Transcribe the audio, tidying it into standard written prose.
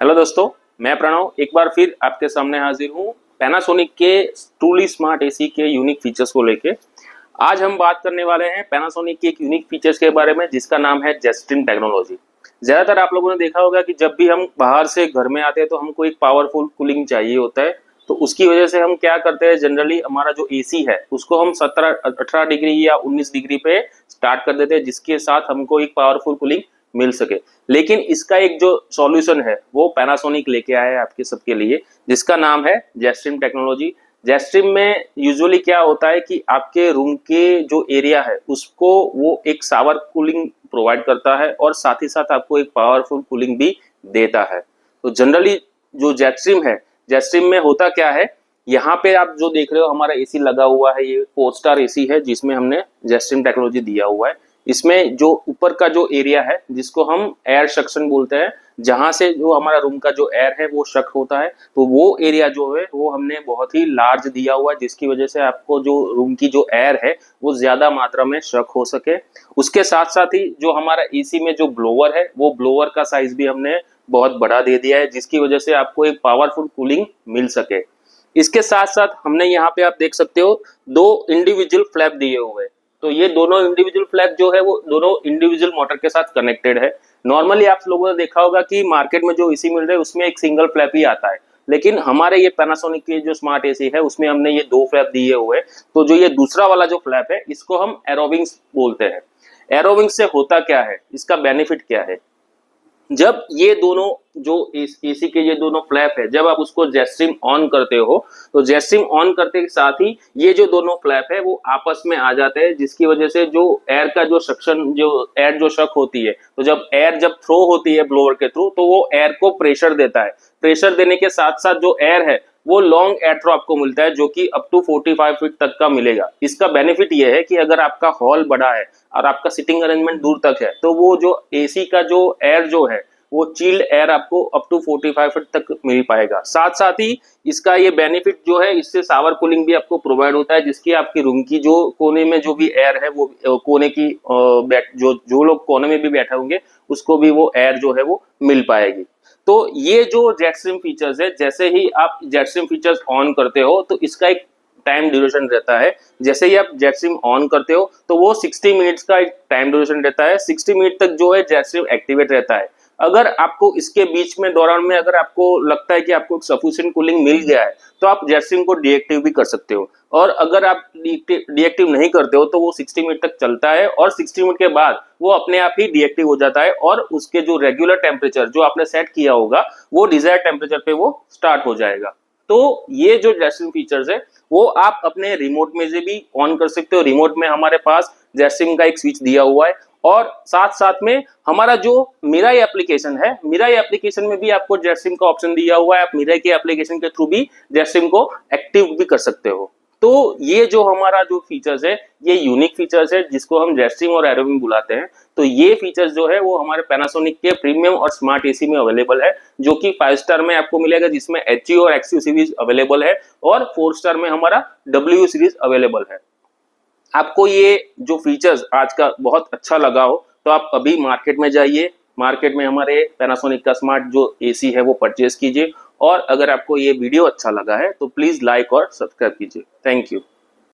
Hello दोस्तों, मैं प्रणव एक बार फिर आपके सामने हाजिर हूँ पैनासोनिक के ट्रूली स्मार्ट एसी के यूनिक फीचर्स को लेके। आज हम बात करने वाले हैं पैनासोनिक के एक यूनिक फीचर्स के बारे में जिसका नाम है जेटस्ट्रीम टेक्नोलॉजी। ज़्यादातर आप लोगों ने देखा होगा कि जब भी हम बाहर से घर में आते हैं तो हमको एक पावरफुल कूलिंग चाहिए होता है। तो उसकी वजह से हम क्या करते हैं, जनरली हमारा जो एसी है उसको हम 17-18 डिग्री या 19 डिग्री पे स्टार्ट कर देते हैं, जिसके साथ हमको एक पावरफुल कूलिंग मिल सके। लेकिन इसका एक जो सॉल्यूशन है वो पैनासोनिक लेके आया है आपके सबके लिए, जिसका नाम है जेटस्ट्रीम टेक्नोलॉजी। जेटस्ट्रीम में यूजुअली क्या होता है कि आपके रूम के जो एरिया है उसको वो एक शावर कूलिंग प्रोवाइड करता है और साथ ही साथ आपको एक पावरफुल कूलिंग भी देता है। तो जनरली जो जेटस्ट्रीम है, जेटस्ट्रीम में होता क्या है, यहाँ पे आप जो देख रहे हो हमारा एसी लगा हुआ है, ये 4 स्टार एसी है जिसमें हमने जेटस्ट्रीम टेक्नोलॉजी दिया हुआ है। इसमें जो ऊपर का जो एरिया है जिसको हम एयर सक्शन बोलते हैं, जहां से जो हमारा रूम का जो एयर है वो शक होता है, तो वो एरिया जो है वो हमने बहुत ही लार्ज दिया हुआ है, जिसकी वजह से आपको जो रूम की जो एयर है वो ज्यादा मात्रा में शक हो सके। उसके साथ साथ ही जो हमारा एसी में जो ब्लोअर है वो ब्लोअर का साइज भी हमने बहुत बड़ा दे दिया है, जिसकी वजह से आपको एक पावरफुल कूलिंग मिल सके। इसके साथ साथ हमने यहाँ पे आप देख सकते हो 2 इंडिविजुअल फ्लैप दिए हुए हैं। तो ये दोनों इंडिविजुअल फ्लैप जो है वो दोनों इंडिविजुअल मोटर के साथ कनेक्टेड है। नॉर्मली आप लोगों ने देखा होगा कि मार्केट में जो एसी मिल रहे हैं उसमें एक सिंगल फ्लैप ही आता है, लेकिन हमारे ये पैनासोनिक के जो स्मार्ट एसी है उसमें हमने ये 2 फ्लैप दिए हुए हैं। तो जो ये दूसरा वाला जो फ्लैप है इसको हम एरोविंग्स बोलते हैं। एरोविंग्स से होता क्या है, इसका बेनिफिट क्या है, जब ये दोनों जो एसी के ये दोनों फ्लैप है जब आप उसको जेटस्ट्रीम ऑन करते हो तो जेटस्ट्रीम ऑन करते के साथ ही ये जो दोनों फ्लैप है वो आपस में आ जाते हैं, जिसकी वजह से जो एयर का जो सक्शन जो एयर जो शक होती है, तो जब एयर जब थ्रो होती है ब्लोअर के थ्रू तो वो एयर को प्रेशर देता है। प्रेशर देने के साथ साथ जो एयर है वो लॉन्ग एयर थ्रो आपको मिलता है, जो कि अप टू 45 फीट तक का मिलेगा। इसका बेनिफिट ये है कि अगर आपका हॉल बड़ा है और आपका सिटिंग अरेंजमेंट दूर तक है तो वो जो एसी का जो एयर जो है वो चिल्ड एयर आपको अप टू 45 फीट तक मिल पाएगा। साथ साथ ही इसका ये बेनिफिट जो है, इससे शावर कूलिंग भी आपको प्रोवाइड होता है, जिसकी आपकी रूम की जो कोने में जो भी एयर है वो कोने की जो लोग कोने में भी बैठे होंगे उसको भी वो एयर जो है वो मिल पाएगी। तो ये जो जेटस्ट्रीम फीचर्स है, जैसे ही आप जेटस्ट्रीम फीचर्स ऑन करते हो तो इसका एक टाइम ड्यूरेशन रहता है। जैसे ही आप जेटस्ट्रीम ऑन करते हो तो वो 60 मिनट्स का एक टाइम ड्यूरेशन रहता है। 60 मिनट तक जो है जेटस्ट्रीम एक्टिवेट रहता है। अगर आपको इसके बीच में दौरान में अगर आपको लगता है कि आपको सफिशिएंट कूलिंग मिल गया है तो आप जेटस्ट्रीम को डीएक्टिव भी कर सकते हो, और अगर आप डीएक्टिव नहीं करते हो तो वो 60 मिनट तक चलता है और 60 मिनट के बाद वो अपने आप ही डीएक्टिव हो जाता है और उसके जो रेगुलर टेम्परेचर जो आपने सेट किया होगा वो डिजायर्ड टेम्परेचर पे वो स्टार्ट हो जाएगा। तो ये जो जेटस्ट्रीम फीचर्स है वो आप अपने रिमोट में से भी ऑन कर सकते हो। रिमोट में हमारे पास जेटस्ट्रीम का एक स्विच दिया हुआ है, और साथ साथ में हमारा जो मिराई एप्लीकेशन है, मिराई एप्लीकेशन में भी आपको जेटस्ट्रीम का ऑप्शन दिया हुआ है। आप मिराई के एप्लीकेशन के थ्रू भी जेटस्ट्रीम को एक्टिव भी कर सकते हो। तो ये जो हमारा जो फीचर्स है ये यूनिक फीचर्स है जिसको हम जेटस्ट्रीम और एरोविंग बुलाते हैं। तो ये फीचर्स जो है वो हमारे पैनासोनिक के प्रीमियम और स्मार्ट एसी में अवेलेबल है, जो कि 5 स्टार में आपको मिलेगा, जिसमें HU और XU सीरीज अवेलेबल है, और 4 स्टार में हमारा WU सीरीज अवेलेबल है। आपको ये जो फीचर्स आज का बहुत अच्छा लगा हो तो आप अभी मार्केट में जाइए, मार्केट में हमारे पैनासोनिक का स्मार्ट जो एसी है वो परचेज कीजिए। और अगर आपको ये वीडियो अच्छा लगा है तो प्लीज लाइक और सब्सक्राइब कीजिए। Thank you.